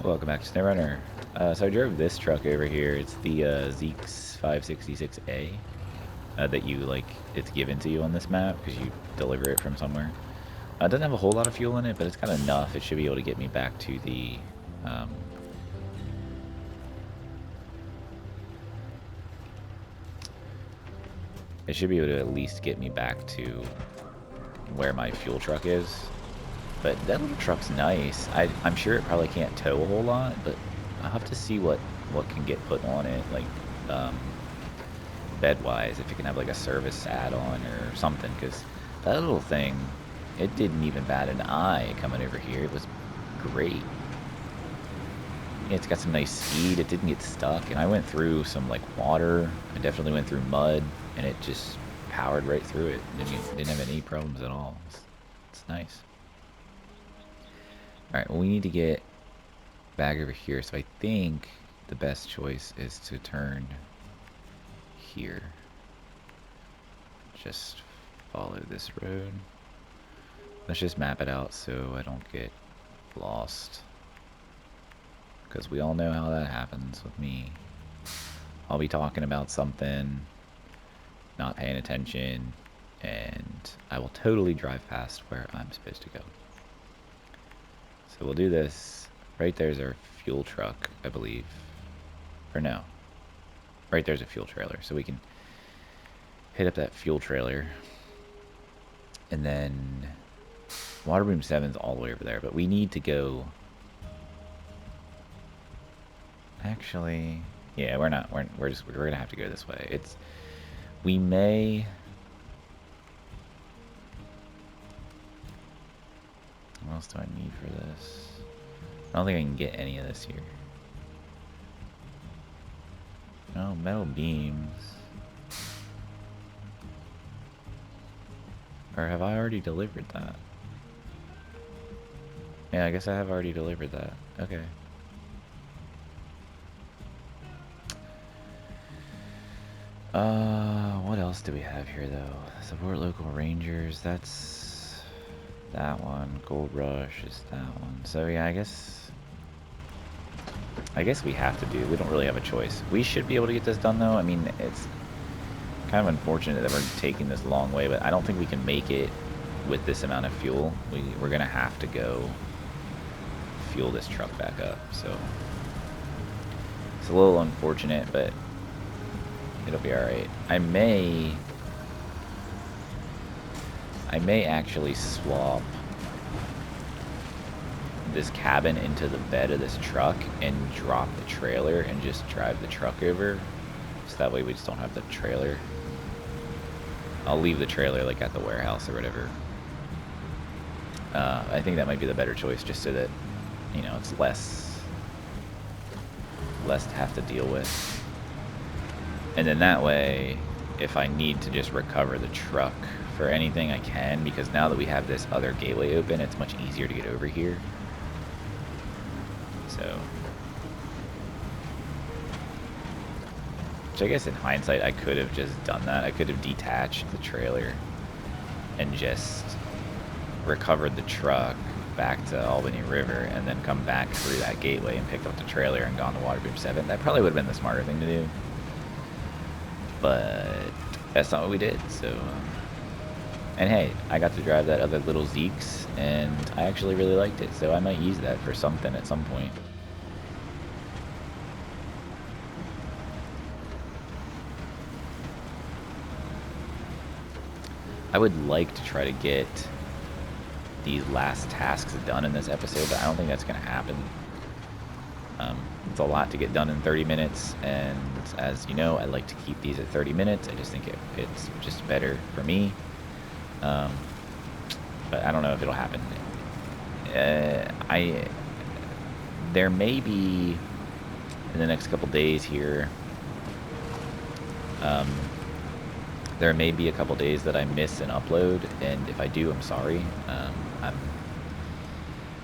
Welcome back to SnowRunner. So I drove this truck over here. It's the Zeeks 566A that it's given to you on this map because you deliver it from somewhere. It doesn't have a whole lot of fuel in it, but it's got enough. It should be able to get me back to the... it should be able to at least get me back to where my fuel truck is. But that little truck's nice. I'm sure it probably can't tow a whole lot, but I'll have to see what can get put on it, like bed-wise, if it can have like a service add-on or something, because that little thing, it didn't even bat an eye coming over here. It was great. It's got some nice speed. It didn't get stuck, and I went through some like water. I definitely went through mud, and it just powered right through it. Didn't have any problems at all. It's nice. Alright, well, we need to get back over here, so I think the best choice is to turn here. Just follow this road. Let's just map it out so I don't get lost, because we all know how that happens with me. I'll be talking about something, not paying attention, and I will totally drive past where I'm supposed to go. So we'll do this. Right there's our fuel truck, I believe. Or no. Right there's a fuel trailer. So we can hit up that fuel trailer. And then water boom 7's all the way over there. But we need to go... Actually... Yeah, we're not. We're going to have to go this way. We may... What else do I need for this? I don't think I can get any of this here. No, metal beams. Or have I already delivered that? Yeah, I guess I have already delivered that. Okay. What else do we have here, though? Support local rangers, that's... that one. Gold Rush is that one. So yeah, I guess we have to do. We don't really have a choice. We should be able to get this done, though. I mean, it's kind of unfortunate that we're taking this long way, but I don't think we can make it with this amount of fuel. We're gonna have to go fuel this truck back up. So it's a little unfortunate, but it'll be all right. I may actually swap this cabin into the bed of this truck and drop the trailer and just drive the truck over, so that way we just don't have the trailer. I'll leave the trailer like at the warehouse or whatever. I think that might be the better choice, just so that, you know, it's less to have to deal with. And then that way, if I need to just recover the truck for anything, I can, because now that we have this other gateway open, it's much easier to get over here. So, which I guess in hindsight I could have just done that. I could have detached the trailer and just recovered the truck back to Albany River and then come back through that gateway and picked up the trailer and gone to Water Boom 7. That probably would have been the smarter thing to do. But that's not what we did, so... and hey, I got to drive that other little Zeeks, and I actually really liked it, so I might use that for something at some point. I would like to try to get these last tasks done in this episode, but I don't think that's going to happen. It's a lot to get done in 30 minutes, and as you know, I like to keep these at 30 minutes. I just think it's just better for me. But I don't know if it'll happen. There may be, in the next couple days here, there may be a couple days that I miss an upload, and if I do, I'm sorry.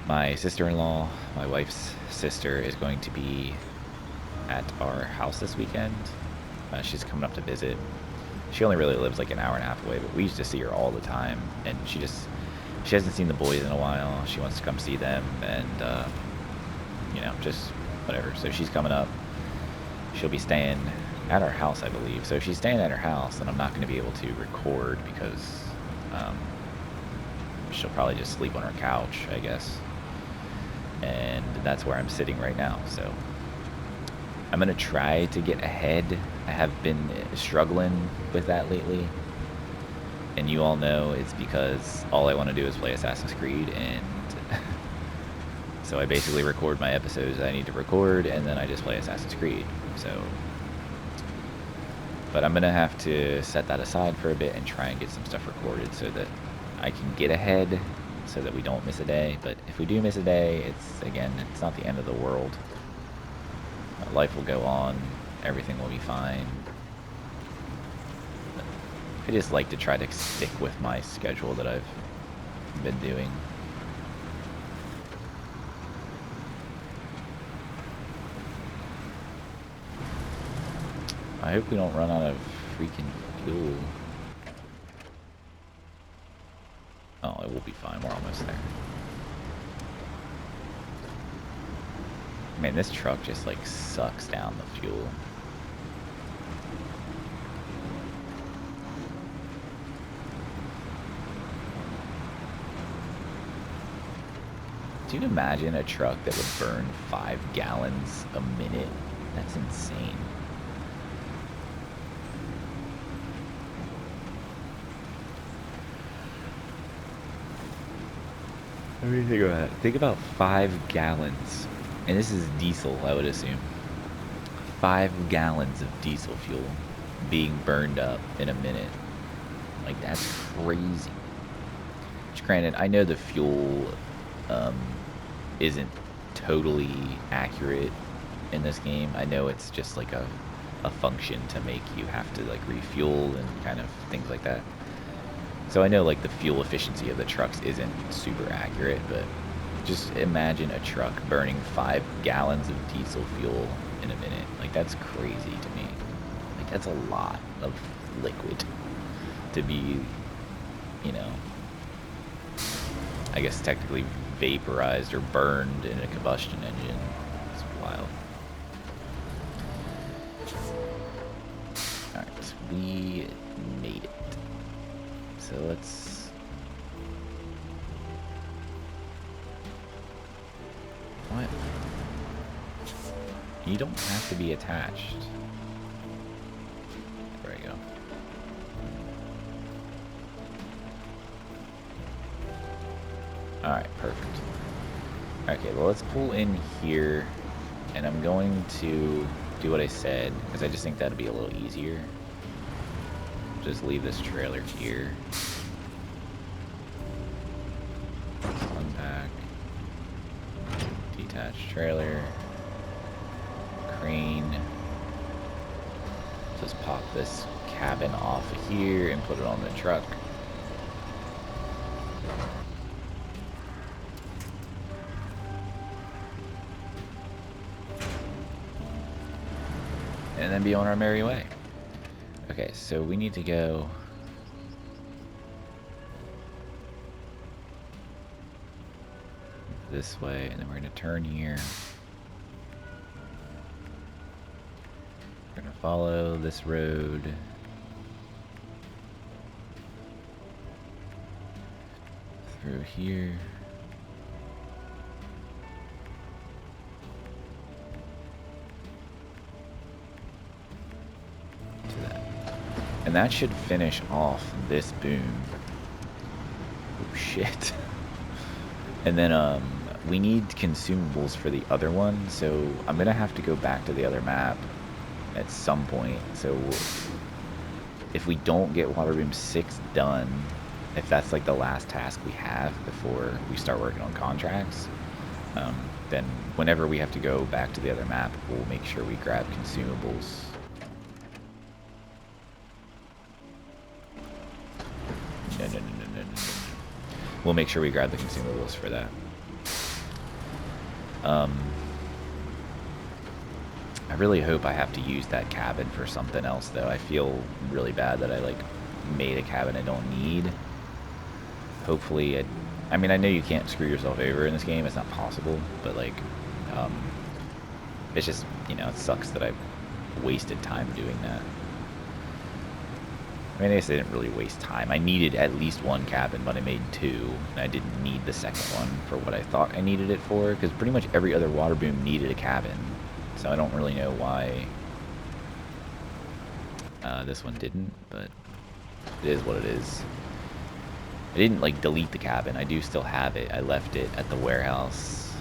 My sister-in-law, my wife's sister, is going to be at our house this weekend. She's coming up to visit. She only really lives like an hour and a half away, but we used to see her all the time, and she hasn't seen the boys in a while. She wants to come see them, and you know, just whatever. So she's coming up. She'll be staying at our house, I believe. So if she's staying at her house, then I'm not going to be able to record because she'll probably just sleep on her couch, I guess. And that's where I'm sitting right now. So I'm going to try to get ahead. I have been struggling with that lately. And you all know it's because all I want to do is play Assassin's Creed, and so I basically record my episodes that I need to record, and then I just play Assassin's Creed. So, but I'm going to have to set that aside for a bit and try and get some stuff recorded so that I can get ahead so that we don't miss a day. But if we do miss a day, it's not the end of the world. Life will go on. Everything will be fine. I just like to try to stick with my schedule that I've been doing. I hope we don't run out of freaking fuel. Oh, it will be fine. We're almost there. Man, this truck just like sucks down the fuel. Do you imagine a truck that would burn 5 gallons a minute? That's insane. What do you think about that? Think about 5 gallons. And this is diesel, I would assume. 5 gallons of diesel fuel being burned up in a minute. Like, that's crazy. Which, granted, I know the fuel isn't totally accurate in this game. I know it's just like a function to make you have to like refuel and kind of things like that. So I know like the fuel efficiency of the trucks isn't super accurate, but just imagine a truck burning 5 gallons of diesel fuel in a minute. Like, that's crazy to me. Like, that's a lot of liquid to be, you know, I guess technically vaporized or burned in a combustion engine. It's wild. Alright, we made it. So let's... What? You don't have to be attached. There we go. Alright, perfect. Okay, well, let's pull in here, and I'm going to do what I said, because I just think that'd be a little easier. Just leave this trailer here. Unpack. Detached trailer. Crane. Just pop this cabin off of here and put it on the truck. And then be on our merry way. Okay, so we need to go this way, and then we're going to turn here. We're going to follow this road. Through here. And that should finish off this boom. Oh shit. And then we need consumables for the other one, so I'm gonna have to go back to the other map at some point. So if we don't get water boom 6 done, if that's like the last task we have before we start working on contracts, then whenever we have to go back to the other map, we'll make sure we grab consumables. No. We'll make sure we grab the consumables for that. I really hope I have to use that cabin for something else, though. I feel really bad that I, like, made a cabin I don't need. Hopefully, I mean, I know you can't screw yourself over in this game. It's not possible. But, like, Um, it's just, you know, it sucks that I wasted time doing that. I mean, I guess I didn't really waste time. I needed at least one cabin, but I made two, and I didn't need the second one for what I thought I needed it for, because pretty much every other water boom needed a cabin. So I don't really know why this one didn't, but it is what it is. I didn't, like, delete the cabin. I do still have it. I left it at the warehouse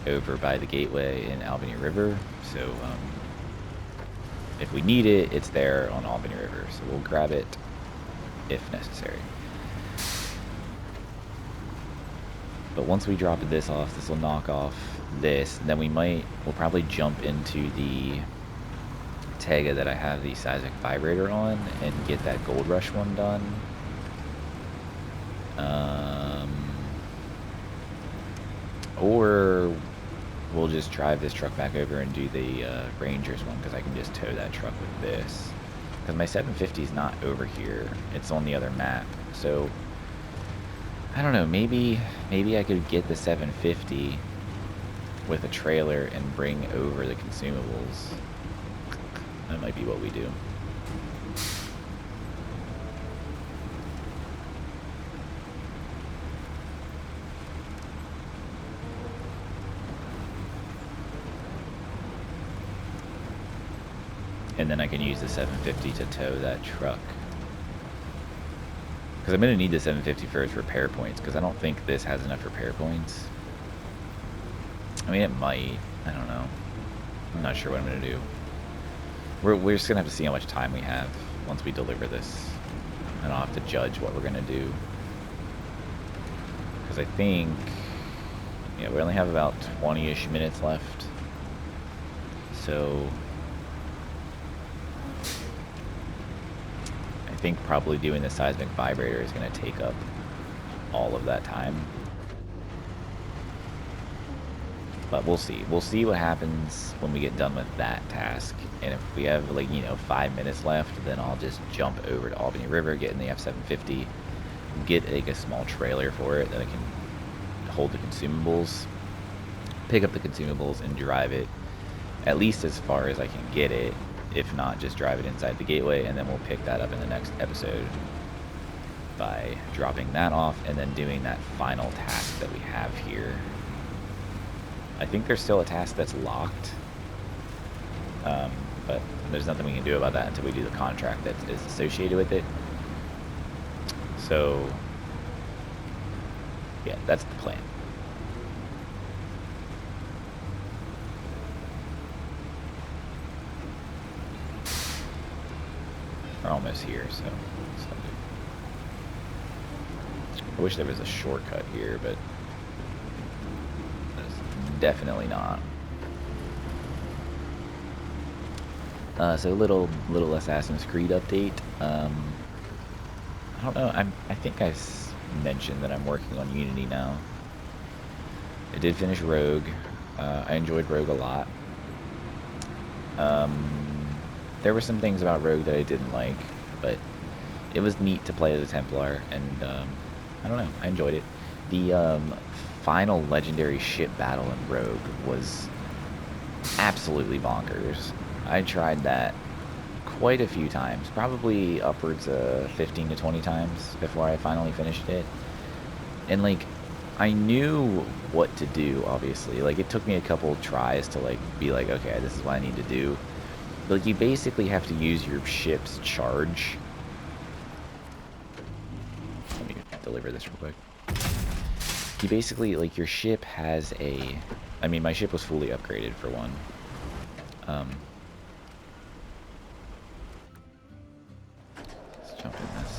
over by the gateway in Albany River, so if we need it, it's there on Albany River, so we'll grab it if necessary. But once we drop this off, this will knock off this, then we'll probably jump into the Tega that I have the seismic vibrator on and get that Gold Rush one done. Or we'll just drive this truck back over and do the Rangers one, because I can just tow that truck with this. Because my 750 is not over here. It's on the other map. So, I don't know. Maybe I could get the 750 with a trailer and bring over the consumables. That might be what we do. And then I can use the 750 to tow that truck. Because I'm going to need the 750 for its repair points, because I don't think this has enough repair points. I mean, it might. I don't know. I'm not sure what I'm going to do. We're just going to have to see how much time we have once we deliver this. And I'll have to judge what we're going to do. Because I think... yeah, we only have about 20-ish minutes left. So... I think probably doing the seismic vibrator is going to take up all of that time. But we'll see. We'll see what happens when we get done with that task. And if we have, like, you know, 5 minutes left, then I'll just jump over to Albany River, get in the F-750, get, like, a small trailer for it that I can hold the consumables, pick up the consumables, and drive it at least as far as I can get it. If not, just drive it inside the gateway, and then we'll pick that up in the next episode by dropping that off and then doing that final task that we have here. I think there's still a task that's locked, but there's nothing we can do about that until we do the contract that is associated with it. So, yeah, that's the plan. We're almost here, so it's not good. I wish there was a shortcut here, but there's definitely not. So little Assassin's Creed update. I don't know. I think I mentioned that I'm working on Unity now. I did finish Rogue. I enjoyed Rogue a lot. There were some things about Rogue that I didn't like, but it was neat to play as a Templar, and I don't know, I enjoyed it. The final legendary ship battle in Rogue was absolutely bonkers. I tried that quite a few times, probably upwards of 15 to 20 times before I finally finished it. And, like, I knew what to do, obviously. Like, it took me a couple tries to, like, be like, okay, this is what I need to do. But, like, you basically have to use your ship's charge. Let me deliver this real quick. You basically, like, your ship has a... I mean, my ship was fully upgraded, for one. Let's jump in this.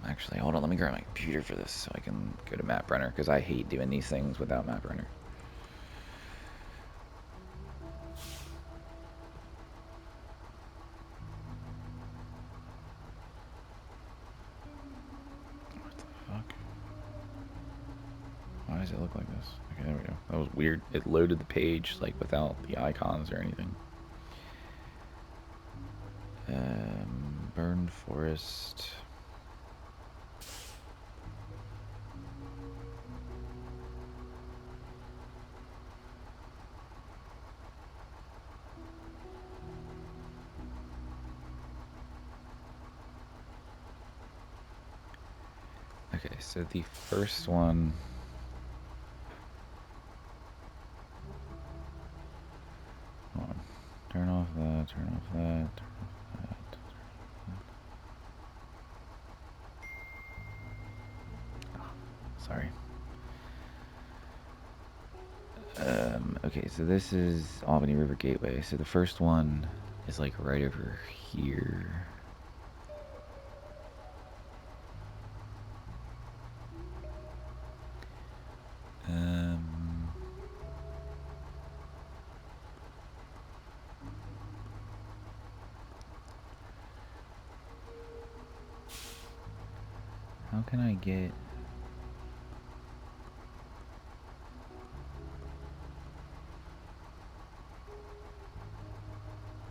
Actually, hold on, let me grab my computer for this so I can go to Map Runner, because I hate doing these things without Map Runner. What the fuck? Why does it look like this? Okay, there we go. That was weird. It loaded the page, like, without the icons or anything. Burned Forest... Okay, so the first one. Hold on. Turn off that, turn off that, turn off that. Oh, sorry. Okay, so this is Albany River Gateway. So the first one is like right over here. How can I get...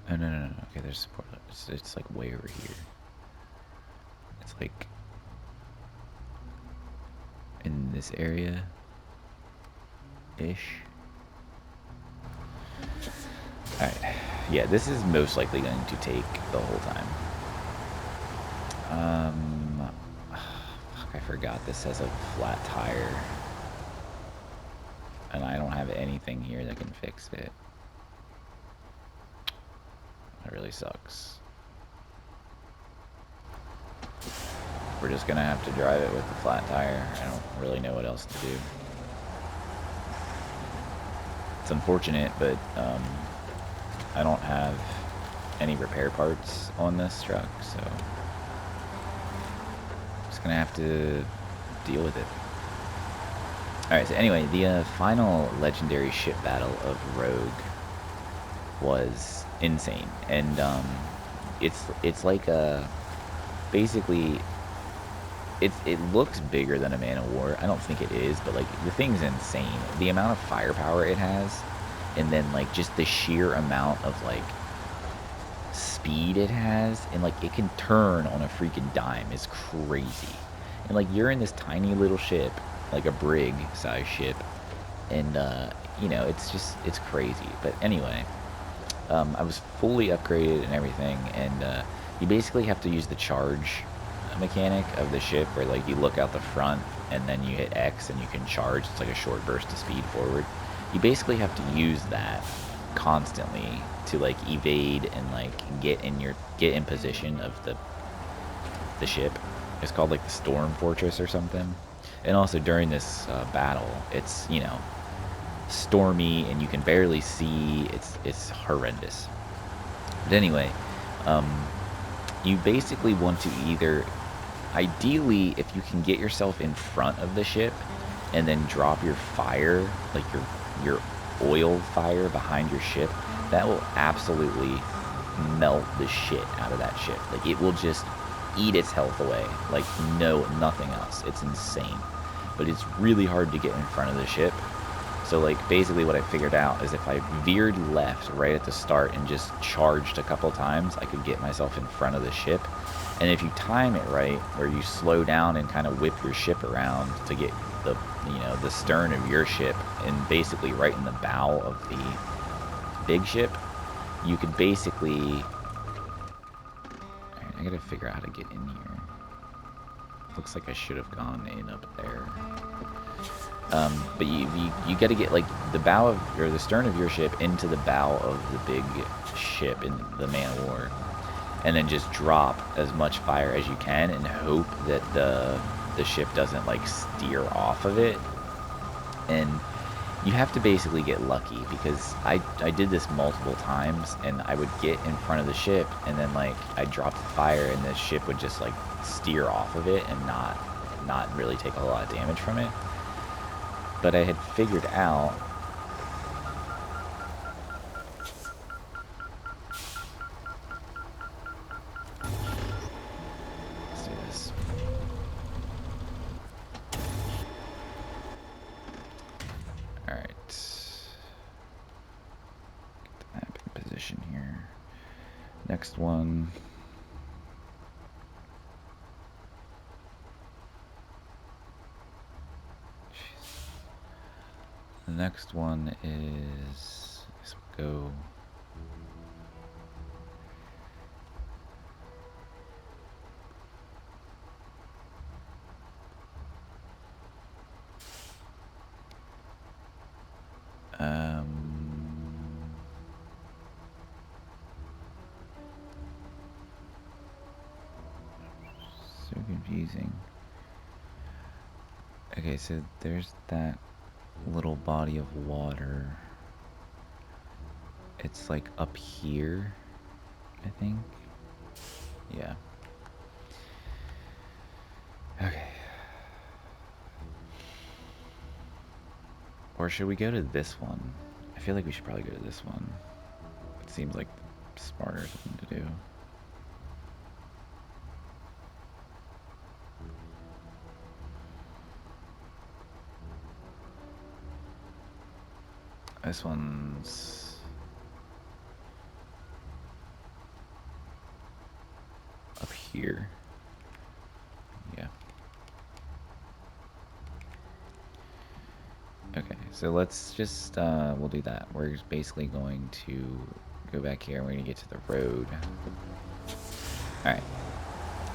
Oh, no. Okay, there's support. It's like way over here. It's like in this area ish. Alright. Yeah, this is most likely going to take the whole time. Fuck, I forgot this has a flat tire. And I don't have anything here that can fix it. That really sucks. We're just gonna have to drive it with the flat tire. I don't really know what else to do. It's unfortunate, but I don't have any repair parts on this truck, so I'm just gonna have to deal with it. Alright, so anyway, the final legendary ship battle of Rogue was insane, and it's like a basically it looks bigger than a Man of War. I don't think it is, but like the thing's insane. The amount of firepower it has, and then like just the sheer amount of like speed it has, and like it can turn on a freaking dime is crazy. And like you're in this tiny little ship, like a brig size ship, and you know, it's crazy. But anyway, I was fully upgraded and everything, and you basically have to use the charge mechanic of the ship, where like you look out the front and then you hit X and you can charge. It's like a short burst of speed forward. You basically have to use that constantly to like evade and like get in position of the ship. It's called like the Storm Fortress or something. And also during this battle, it's, you know, stormy and you can barely see. It's horrendous. But anyway, you basically want to either, ideally, if you can get yourself in front of the ship and then drop your fire, like your oil fire behind your ship, that will absolutely melt the shit out of that ship. Like it will just eat its health away. Like nothing else. It's insane. But it's really hard to get in front of the ship. So like basically what I figured out is if I veered left right at the start and just charged a couple times, I could get myself in front of the ship. And if you time it right, where you slow down and kind of whip your ship around to get the, you know, the stern of your ship and basically right in the bow of the big ship, you could basically... Alright, I gotta figure out how to get in here. Looks like I should have gone in up there. But you got to get like the bow of, or the stern of your ship into the bow of the big ship in the Man of War, and then just drop as much fire as you can and hope that the ship doesn't like steer off of it. And you have to basically get lucky, because I did this multiple times, and I would get in front of the ship and then like I'd drop the fire and the ship would just like steer off of it and not really take a whole lot of damage from it. But I had figured out let's do this. Alright. Get the map in position here. Next one. The next one is, I guess we'll go confusing. Okay, so there's that little body of water. It's like up here, I think. Yeah. Okay. Or should we go to this one? I feel like we should probably go to this one. It seems like smarter thing to do. This one's up here. Yeah. Okay, so let's just, we'll do that. We're basically going to go back here and we're going to get to the road. Alright.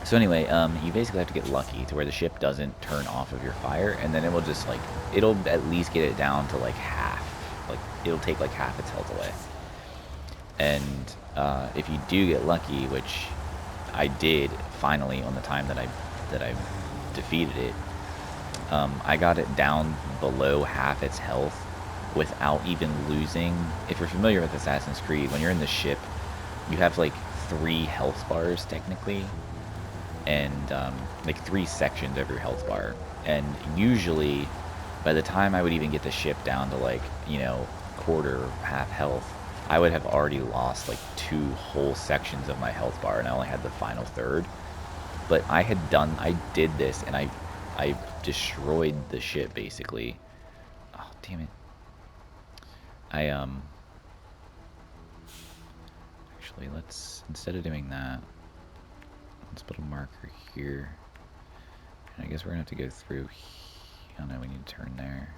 So anyway, you basically have to get lucky to where the ship doesn't turn off of your fire, and then it will just, like, it'll at least get it down to, like, half. Like, it'll take, like, half its health away. And, if you do get lucky, which I did finally on the time that I defeated it, I got it down below half its health without even losing. If you're familiar with Assassin's Creed, when you're in the ship, you have like 3 health bars technically, and like 3 sections of your health bar. And usually, by the time I would even get the ship down to like, you know, quarter, half health, I would have already lost like 2 whole sections of my health bar, and I only had the final third. But I did this, and I destroyed the ship basically. Oh, damn it. Actually, let's, instead of doing that, let's put a marker here. And I guess we're gonna have to go through. I don't know, we need to turn there.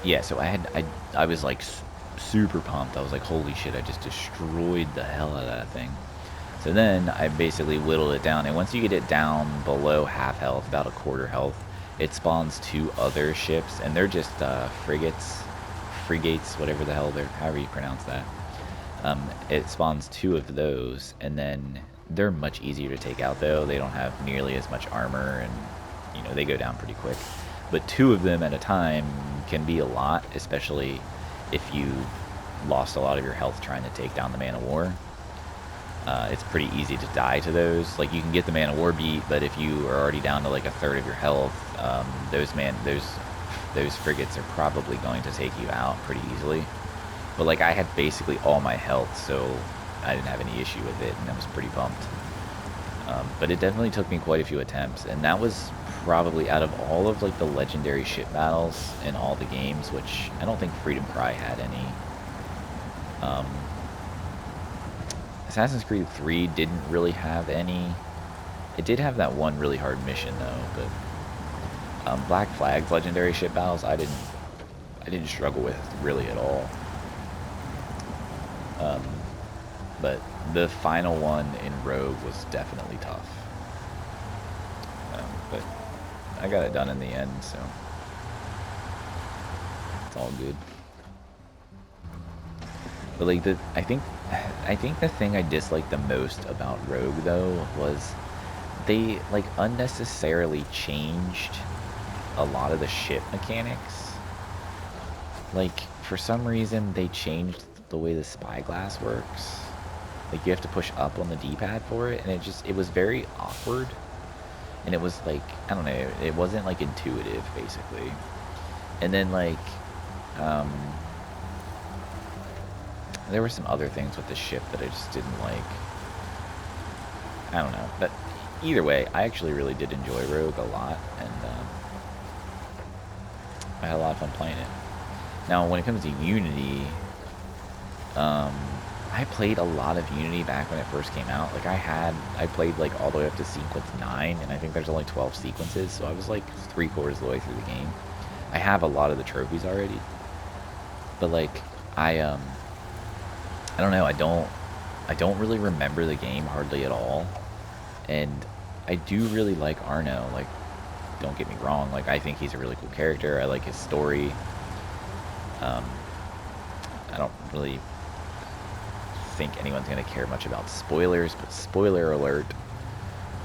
Yeah, so I was like super pumped. I was like, holy shit, I just destroyed the hell out of that thing. So then I basically whittled it down, and once you get it down below half health, about a quarter health, it spawns 2 other ships, and they're just frigates, whatever the hell they're, however you pronounce that. It spawns 2 of those, and then they're much easier to take out though. They don't have nearly as much armor, and you know, they go down pretty quick. But 2 of them at a time can be a lot, especially if you lost a lot of your health trying to take down the man of war. It's pretty easy to die to those. Like, you can get the man of war beat, but if you are already down to like a third of your health, those frigates are probably going to take you out pretty easily. But like, I had basically all my health, so I didn't have any issue with it, and I was pretty pumped. But it definitely took me quite a few attempts, and that was probably out of all of like the legendary ship battles in all the games, which I don't think Freedom Cry had any. Assassin's Creed 3 didn't really have any. It did have that one really hard mission though, but Black Flag's legendary ship battles I didn't struggle with really at all. But the final one in Rogue was definitely tough. But I got it done in the end, so it's all good. But like I think the thing I disliked the most about Rogue though was they like unnecessarily changed a lot of the ship mechanics. Like, for some reason they changed the way the spyglass works. Like, you have to push up on the D-pad for it, and it was very awkward. And it was like, I don't know, it wasn't like intuitive basically. And then like there were some other things with the ship that I just didn't like. I don't know, but either way, I actually really did enjoy Rogue a lot, and I had a lot of fun playing it. Now, when it comes to Unity, I played a lot of Unity back when it first came out. Like, I played like all the way up to sequence 9, and I think there's only 12 sequences, so I was like 3/4 of the way through the game. I have a lot of the trophies already, but like I don't know, I don't really remember the game hardly at all, and I do really like Arno. Like, don't get me wrong. Like, I think he's a really cool character. I like his story. I don't really think anyone's going to care much about spoilers, but spoiler alert,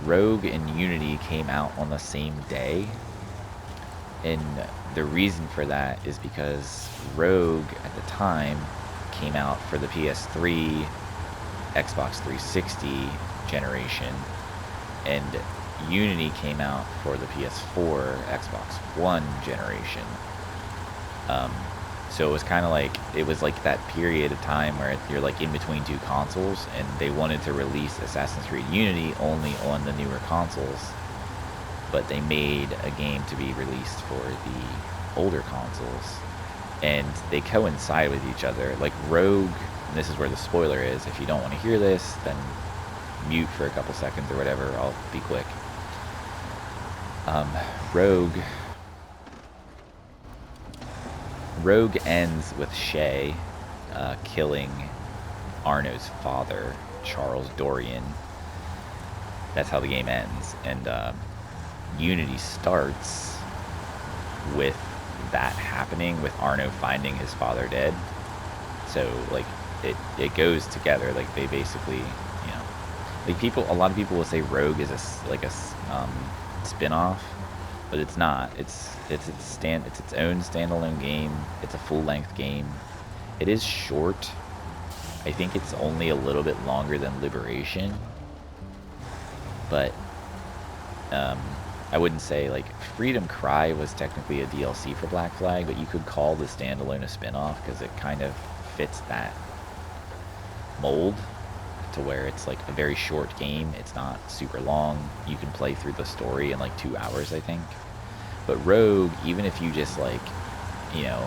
Rogue and Unity came out on the same day. And the reason for that is because Rogue at the time came out for the PS3, Xbox 360 generation, and Unity came out for the PS4, Xbox One generation. So it was kind of like, it was like that period of time where you're like in between two consoles, and they wanted to release Assassin's Creed Unity only on the newer consoles, but they made a game to be released for the older consoles, and they coincide with each other. Like Rogue, and this is where the spoiler is, if you don't want to hear this, then mute for a couple seconds or whatever, I'll be quick. Rogue ends with Shay killing Arno's father, Charles Dorian. That's how the game ends. And Unity starts with that happening, with Arno finding his father dead. So like it goes together. Like they basically, you know, like a lot of people will say Rogue is a spin-off, but it's not. It's its own standalone game. It's a full-length game. It is short. I think it's only a little bit longer than Liberation, but I wouldn't say, like, Freedom Cry was technically a DLC for Black Flag, but you could call the standalone a spin-off because it kind of fits that mold, to where it's like a very short game. It's not super long. You can play through the story in like 2 hours, I think. But Rogue, even if you just like, you know,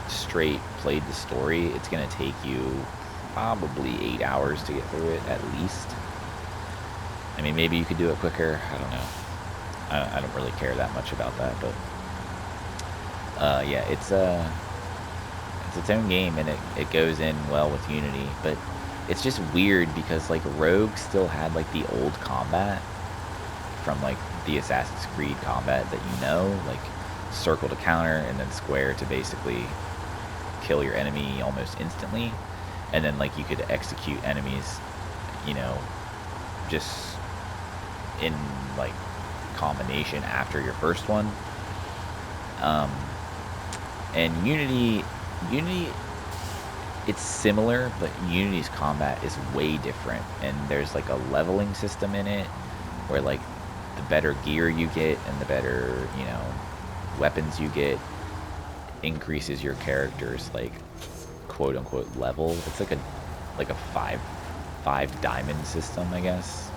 straight played the story, it's gonna take you probably 8 hours to get through it at least. I mean, maybe you could do it quicker. I don't know. I don't really care that much about that, but yeah, it's its own game, and it goes in well with Unity. But it's just weird because like Rogue still had like the old combat from like the Assassin's Creed combat that you know, like circle to counter and then square to basically kill your enemy almost instantly, and then like you could execute enemies, you know, just in like combination after your first one. And Unity, it's similar, but Unity's combat is way different, and there's like a leveling system in it where like the better gear you get and the better, you know, weapons you get increases your character's like quote unquote level. It's like a five diamond system, I guess.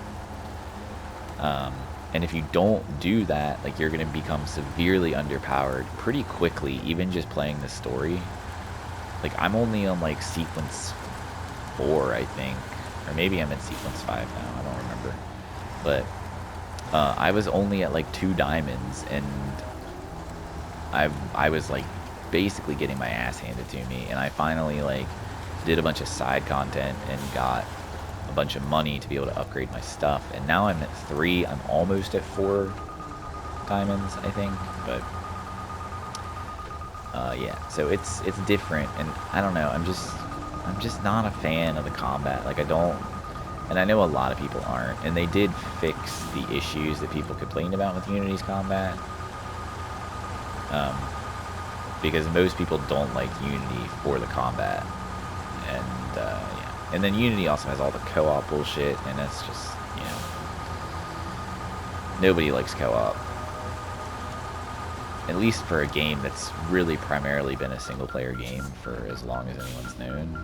And if you don't do that, like you're gonna become severely underpowered pretty quickly, even just playing the story. Like I'm only on like sequence 4, I think, or maybe I'm in sequence 5 now. I don't remember, but I was only at like 2 diamonds, and I was like basically getting my ass handed to me, and I finally like did a bunch of side content and got a bunch of money to be able to upgrade my stuff, and now I'm at 3. I'm almost at 4 diamonds, I think, but yeah, so it's different, and I don't know, I'm just not a fan of the combat. Like I don't, and I know a lot of people aren't, and they did fix the issues that people complained about with Unity's combat, because most people don't like Unity for the combat, and yeah. And then Unity also has all the co-op bullshit, and that's just, you know, nobody likes co-op. At least for a game that's really primarily been a single-player game for as long as anyone's known.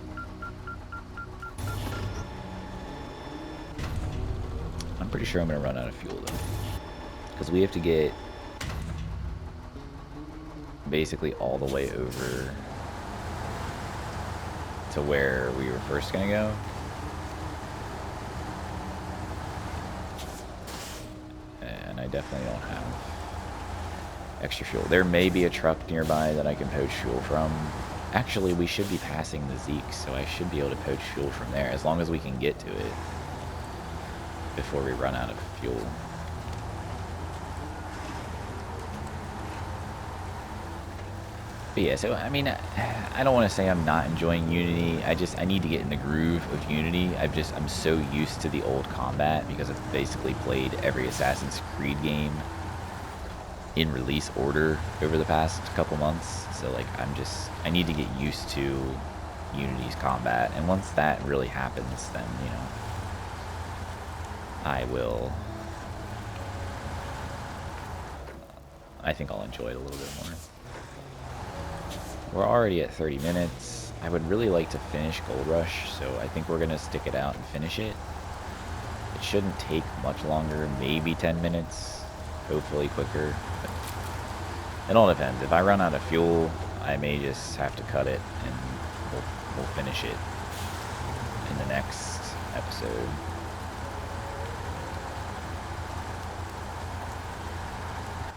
I'm pretty sure I'm going to run out of fuel, though. Because we have to get basically all the way over to where we were first going to go. And I definitely don't have extra fuel. There may be a truck nearby that I can poach fuel from. Actually, we should be passing the Zeke, so I should be able to poach fuel from there, as long as we can get to it before we run out of fuel. But yeah, so I mean, I don't want to say I'm not enjoying Unity. I need to get in the groove of Unity. I'm so used to the old combat because I've basically played every Assassin's Creed game in release order over the past couple months. So like I need to get used to Unity's combat, and once that really happens, then I think I'll enjoy it a little bit more. We're already at 30 minutes. I would really like to finish Gold Rush, so I think we're gonna stick it out and finish it. It shouldn't take much longer, maybe 10 minutes, hopefully quicker. But it all depends. If I run out of fuel, I may just have to cut it, and we'll finish it in the next episode.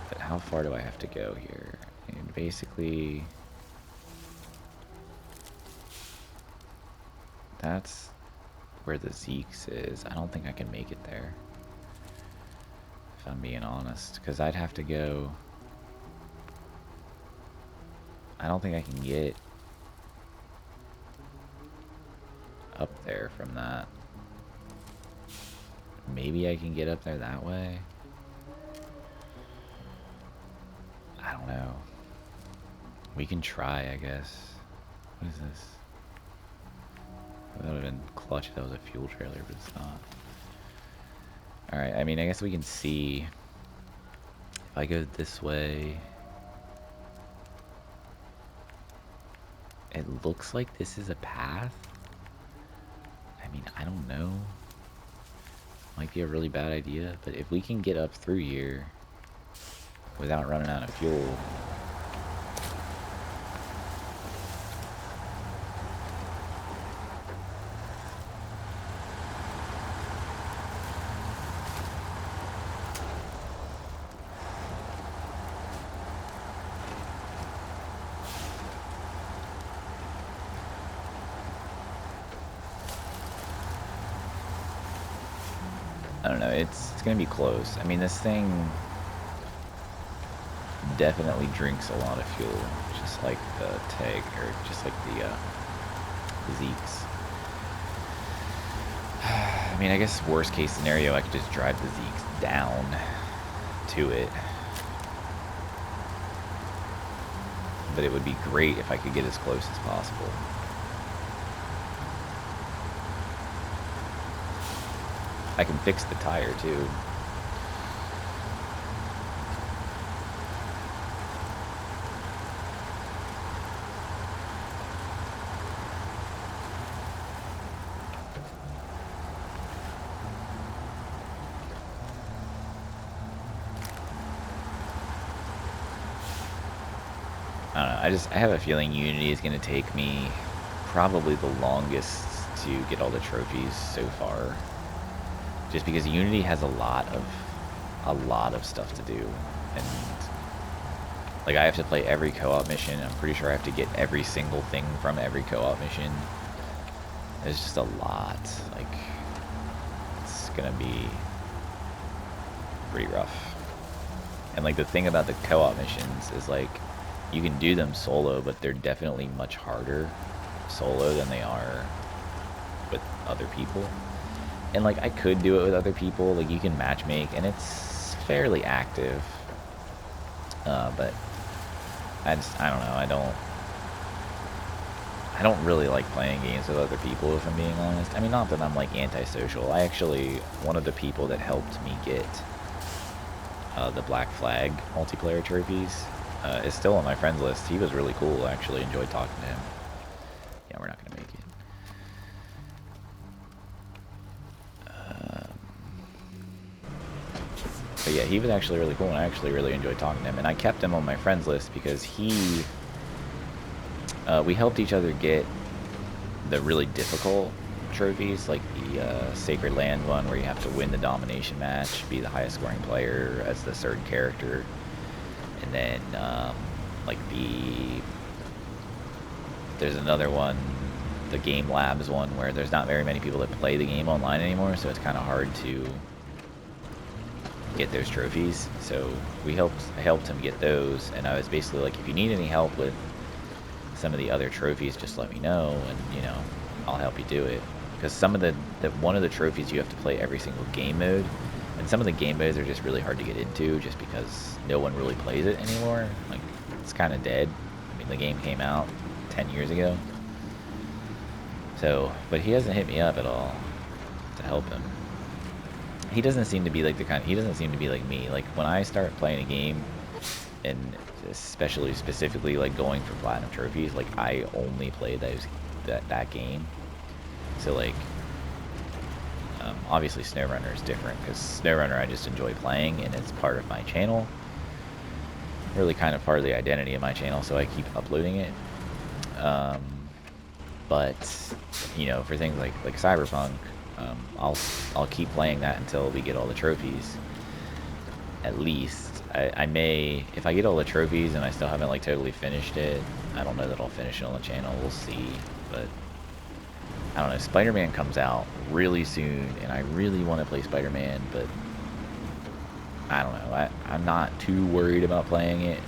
But how far do I have to go here? And basically, that's where the Zeeks is. I don't think I can make it there, if I'm being honest, because I'd have to go. I don't think I can get up there from that. Maybe I can get up there that way. I don't know. We can try, I guess. What is this? That would have been clutch if that was a fuel trailer, but it's not. Alright, I mean, I guess we can see. If I go this way, it looks like this is a path. I mean, I don't know. Might be a really bad idea, but if we can get up through here without running out of fuel. I don't know, it's gonna be close. I mean, this thing definitely drinks a lot of fuel, just like the Tag, or just like the Zeeks. I mean, I guess worst case scenario, I could just drive the Zeeks down to it. But it would be great if I could get as close as possible. I can fix the tire too. I don't know, I have a feeling Unity is going to take me probably the longest to get all the trophies so far. Just because Unity has a lot of stuff to do, and like I have to play every co-op mission. I'm pretty sure I have to get every single thing from every co-op mission. There's just a lot. Like, it's gonna be pretty rough. And like the thing about the co-op missions is like you can do them solo, but they're definitely much harder solo than they are with other people. And like I could do it with other people, like you can matchmake, and it's fairly active. But I don't know. I don't really like playing games with other people, if I'm being honest. I mean, not that I'm like antisocial. One of the people that helped me get the Black Flag multiplayer trophies is still on my friends list. He was really cool. I actually enjoyed talking to him. Yeah, we're not gonna make it. But yeah, he was actually really cool, and I actually really enjoyed talking to him. And I kept him on my friends list because we helped each other get the really difficult trophies, like the Sacred Land one, where you have to win the domination match, be the highest scoring player as the third character, and then like there's another one, the Game Labs one, where there's not very many people that play the game online anymore, so it's kind of hard to get those trophies. So I helped him get those, and I was basically like, if you need any help with some of the other trophies, just let me know, and you know, I'll help you do it. Because some of the one of the trophies you have to play every single game mode, and some of the game modes are just really hard to get into, just because no one really plays it anymore. Like, it's kind of dead. I mean, the game came out 10 years ago. So, but he hasn't hit me up at all to help him. He doesn't seem to be like the kind. He doesn't seem to be like me. Like, when I start playing a game, and especially specifically like going for platinum trophies, like I only play that game. So like, obviously SnowRunner is different, because SnowRunner I just enjoy playing, and it's part of my channel. Really kind of part of the identity of my channel, so I keep uploading it. But you know, for things like Cyberpunk, I'll keep playing that until we get all the trophies. At least I may, if I get all the trophies and I still haven't like totally finished it, I don't know that I'll finish it on the channel. We'll see. But I don't know. Spider-Man comes out really soon, and I really want to play Spider-Man, but I don't know. I'm not too worried about playing it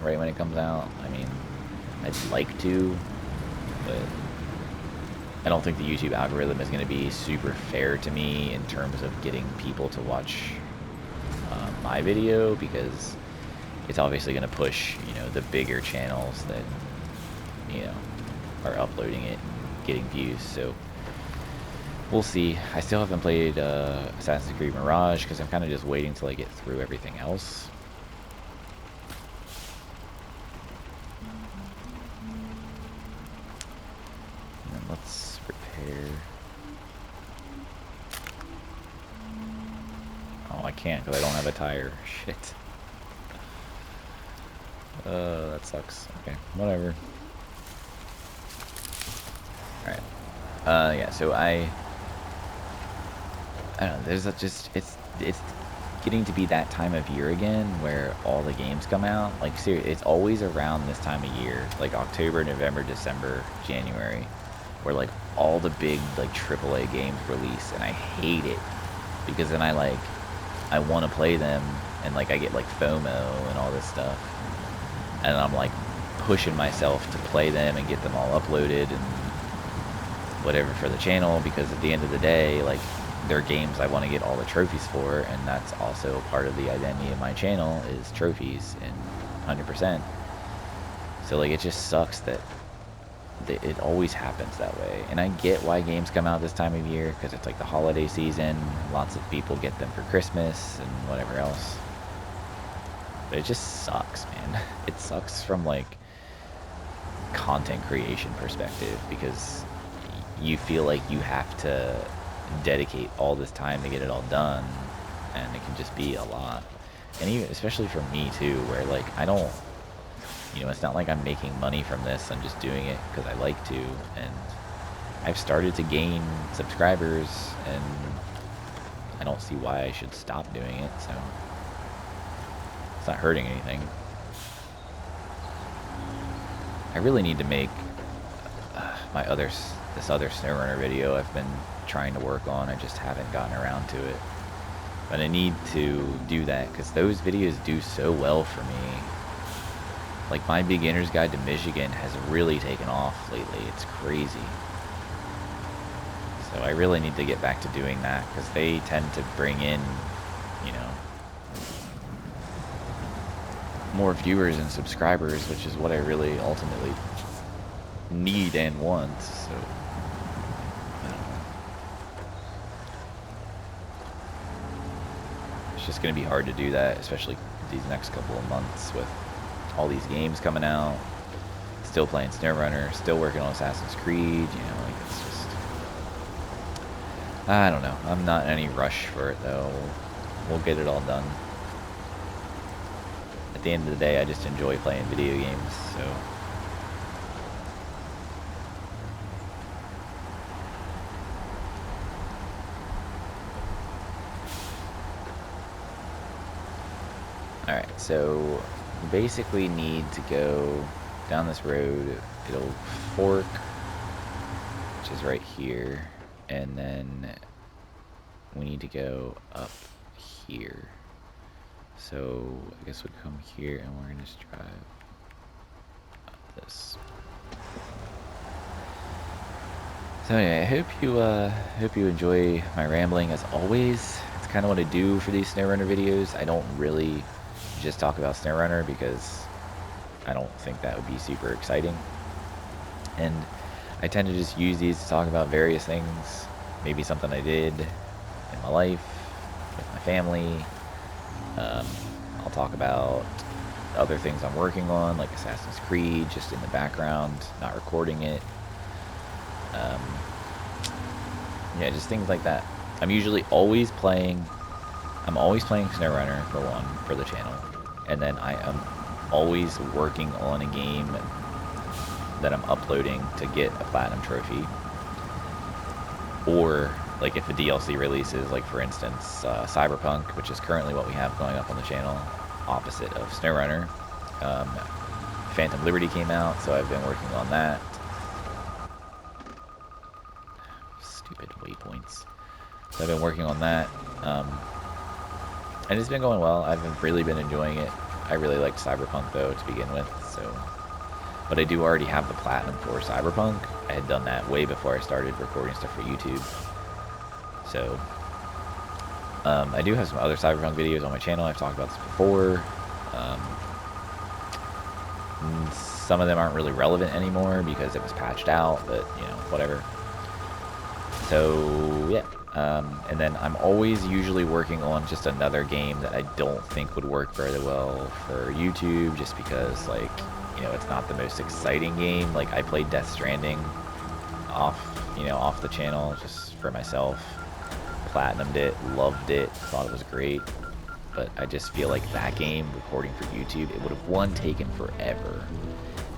right when it comes out. I mean, I'd like to, but I don't think the YouTube algorithm is going to be super fair to me in terms of getting people to watch my video, because it's obviously going to push, you know, the bigger channels that, you know, are uploading it and getting views. So we'll see. I still haven't played Assassin's Creed Mirage, because I'm kind of just waiting till I get through everything else. And then let's repair. Oh, I can't because I don't have a tire. Shit. That sucks. Okay, whatever. Alright. Yeah, so I don't know, there's just, it's getting to be that time of year again where all the games come out. Like, seriously, it's always around this time of year, like October, November, December, January, where like all the big like AAA games release, and I hate it, because then I want to play them, and like I get like FOMO and all this stuff, and I'm like pushing myself to play them and get them all uploaded and whatever for the channel, because at the end of the day, like, they're games I want to get all the trophies for, and that's also part of the identity of my channel, is trophies, and 100%. So like, it just sucks that it always happens that way. And I get why games come out this time of year, because it's like the holiday season, lots of people get them for Christmas and whatever else. But it just sucks, man. It sucks from like content creation perspective, because you feel like you have to dedicate all this time to get it all done, and it can just be a lot. And even, especially for me too, where like I don't, you know, it's not like I'm making money from this. I'm just doing it because I like to, and I've started to gain subscribers, and I don't see why I should stop doing it. So it's not hurting anything. I really need to make this other SnowRunner video I've been trying to work on. I just haven't gotten around to it, but I need to do that, because those videos do so well for me. Like, my beginner's guide to Michigan has really taken off lately. It's crazy. So I really need to get back to doing that, because they tend to bring in, you know, more viewers and subscribers, which is what I really ultimately need and want. So I don't know. It's just going to be hard to do that, especially these next couple of months with all these games coming out. Still playing SnowRunner, still working on Assassin's Creed, you know, like, it's just, I don't know. I'm not in any rush for it though. We'll get it all done. At the end of the day, I just enjoy playing video games, so. Alright, so basically need to go down this road. It'll fork, which is right here, and then we need to go up here. So I guess we'll come here, and we're gonna just drive up this. So anyway, I hope you enjoy my rambling as always. It's kind of what I do for these SnowRunner videos. I don't really just talk about SnowRunner because I don't think that would be super exciting. And I tend to just use these to talk about various things. Maybe something I did in my life, with my family. I'll talk about other things I'm working on, like Assassin's Creed, just in the background, not recording it. Yeah, just things like that. I'm always playing SnowRunner for one, for the channel. And then I am always working on a game that I'm uploading to get a platinum trophy. Or, like, if a DLC releases, like, for instance, Cyberpunk, which is currently what we have going up on the channel, opposite of SnowRunner. Phantom Liberty came out, so I've been working on that. Stupid waypoints. So I've been working on that. And it's been going well. I've really been enjoying it. I really liked Cyberpunk, though, to begin with, so... But I do already have the platinum for Cyberpunk. I had done that way before I started recording stuff for YouTube. So, I do have some other Cyberpunk videos on my channel. I've talked about this before. Some of them aren't really relevant anymore because it was patched out, but, you know, whatever. So, yeah. And then I'm always usually working on just another game that I don't think would work very well for YouTube, just because, like, you know, it's not the most exciting game. Like, I played Death Stranding off the channel just for myself. Platinumed it, loved it, thought it was great. But I just feel like that game, recording for YouTube, it would have, one, taken forever,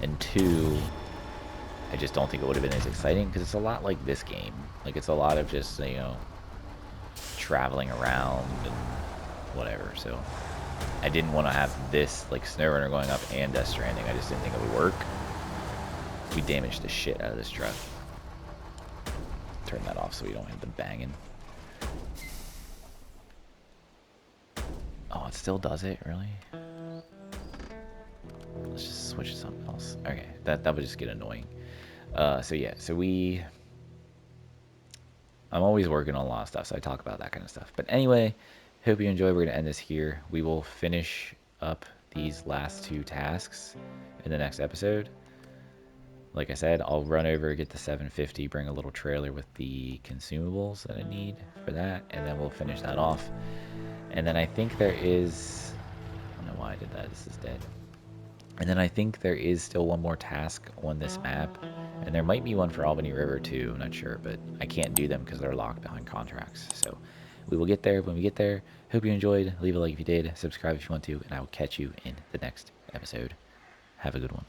and two, I just don't think it would have been as exciting, because it's a lot like this game. Like, it's a lot of just, you know, traveling around and whatever, so I didn't want to have this, like, SnowRunner going up and Death Stranding. I just didn't think it would work. We damaged the shit out of this truck. Turn that off so we don't have them banging. Oh, it still does it? Really? Let's just switch to something else. Okay, that would just get annoying. So yeah, I'm always working on a lot of stuff, so I talk about that kind of stuff. But anyway, hope you enjoy. We're going to end this here. We will finish up these last two tasks in the next episode. Like I said, I'll run over, get the 750, bring a little trailer with the consumables that I need for that, and then we'll finish that off. And then I think there is... I don't know why I did that. This is dead. And then I think there is still one more task on this map. And there might be one for Albany River too, I'm not sure. But I can't do them because they're locked behind contracts. So we will get there when we get there. Hope you enjoyed. Leave a like if you did. Subscribe if you want to. And I will catch you in the next episode. Have a good one.